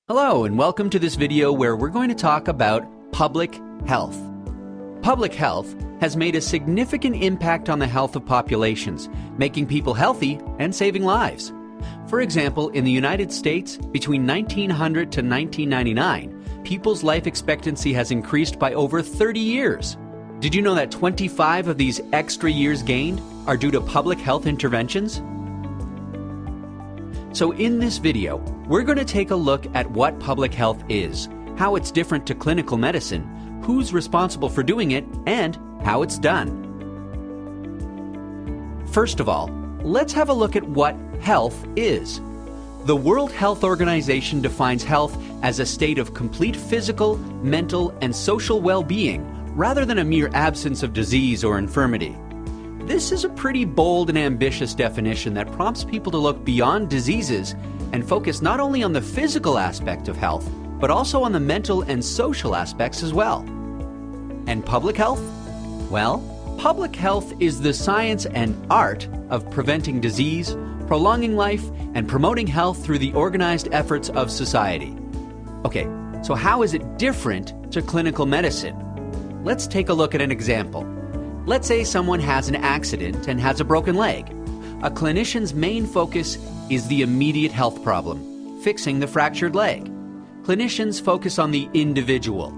Hello, and welcome to this video where we're going to talk about public health. Public health has made a significant impact on the health of populations, making people healthy and saving lives. For example, in the United States, between 1900 to 1999, people's life expectancy has increased by over 30 years. Did you know that 25 of these extra years gained are due to public health interventions? So in this video, we're going to take a look at what public health is, how it's different to clinical medicine, who's responsible for doing it, and how it's done. First of all, let's have a look at what health is. The World Health Organization defines health as a state of complete physical, mental, and social well-being, rather than a mere absence of disease or infirmity. This is a pretty bold and ambitious definition that prompts people to look beyond diseases and focus not only on the physical aspect of health, but also on the mental and social aspects as well. And public health? Well, public health is the science and art of preventing disease, prolonging life, and promoting health through the organized efforts of society. Okay, so how is it different to clinical medicine? Let's take a look at an example. Let's say someone has an accident and has a broken leg. A clinician's main focus is the immediate health problem, fixing the fractured leg. Clinicians focus on the individual.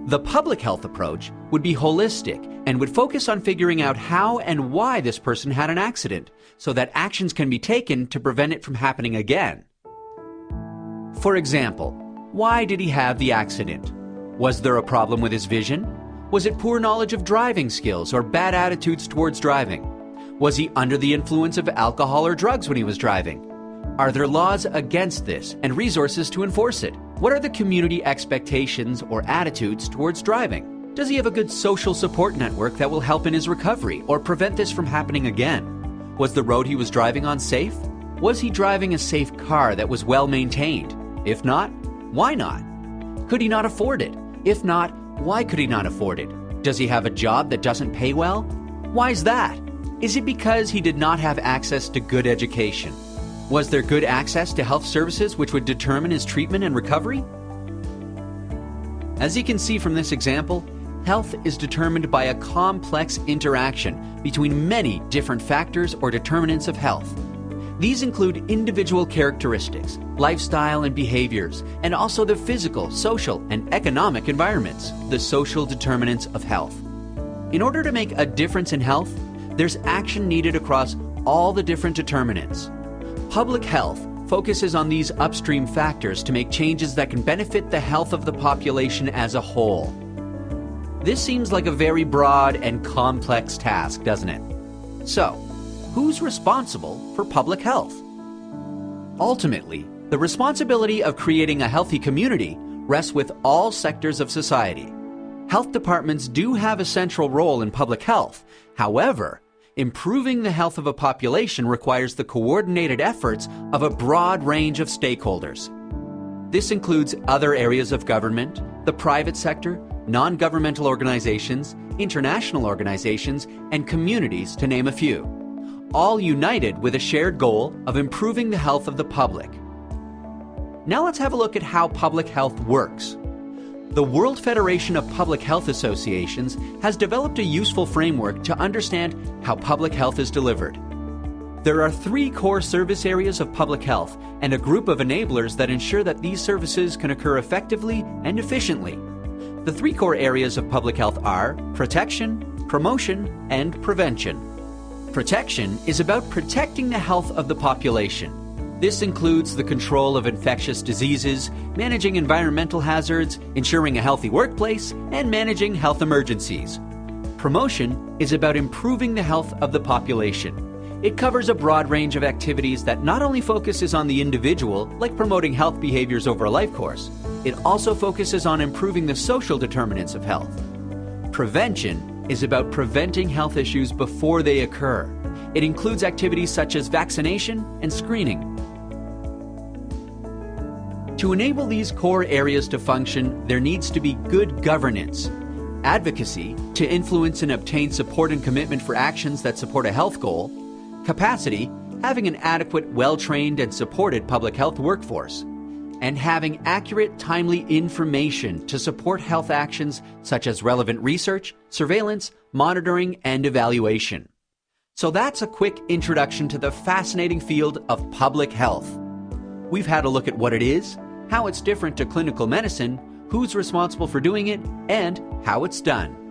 The public health approach would be holistic and would focus on figuring out how and why this person had an accident, so that actions can be taken to prevent it from happening again. For example, why did he have the accident? Was there a problem with his vision? Was it poor knowledge of driving skills or bad attitudes towards driving? Was he under the influence of alcohol or drugs when he was driving? Are there laws against this and resources to enforce it? What are the community expectations or attitudes towards driving? Does he have a good social support network that will help in his recovery or prevent this from happening again? Was the road he was driving on safe? Was he driving a safe car that was well maintained? If not, why not? Could he not afford it? If not, why could he not afford it? Does he have a job that doesn't pay well? Why is that? Is it because he did not have access to good education? Was there good access to health services which would determine his treatment and recovery? As you can see from this example, health is determined by a complex interaction between many different factors or determinants of health. These include individual characteristics, lifestyle and behaviors, and also the physical, social, and economic environments, the social determinants of health. In order to make a difference in health, there's action needed across all the different determinants. Public health focuses on these upstream factors to make changes that can benefit the health of the population as a whole. This seems like a very broad and complex task, doesn't it? So, who's responsible for public health? Ultimately, the responsibility of creating a healthy community rests with all sectors of society. Health departments do have a central role in public health. However, improving the health of a population requires the coordinated efforts of a broad range of stakeholders. This includes other areas of government, the private sector, non-governmental organizations, international organizations, and communities, to name a few, all united with a shared goal of improving the health of the public. Now let's have a look at how public health works. The World Federation of Public Health Associations has developed a useful framework to understand how public health is delivered. There are 3 core service areas of public health and a group of enablers that ensure that these services can occur effectively and efficiently. The 3 core areas of public health are protection, promotion, and prevention. Protection is about protecting the health of the population. This includes the control of infectious diseases, managing environmental hazards, ensuring a healthy workplace, and managing health emergencies. Promotion is about improving the health of the population. It covers a broad range of activities that not only focuses on the individual, like promoting health behaviors over a life course, it also focuses on improving the social determinants of health. Prevention is about preventing health issues before they occur. It includes activities such as vaccination and screening. To enable these core areas to function, there needs to be good governance, advocacy to influence and obtain support and commitment for actions that support a health goal, capacity, having an adequate, well-trained, and supported public health workforce, and having accurate, timely information to support health actions such as relevant research, surveillance, monitoring, and evaluation. So that's a quick introduction to the fascinating field of public health. We've had a look at what it is, how it's different to clinical medicine, who's responsible for doing it, and how it's done.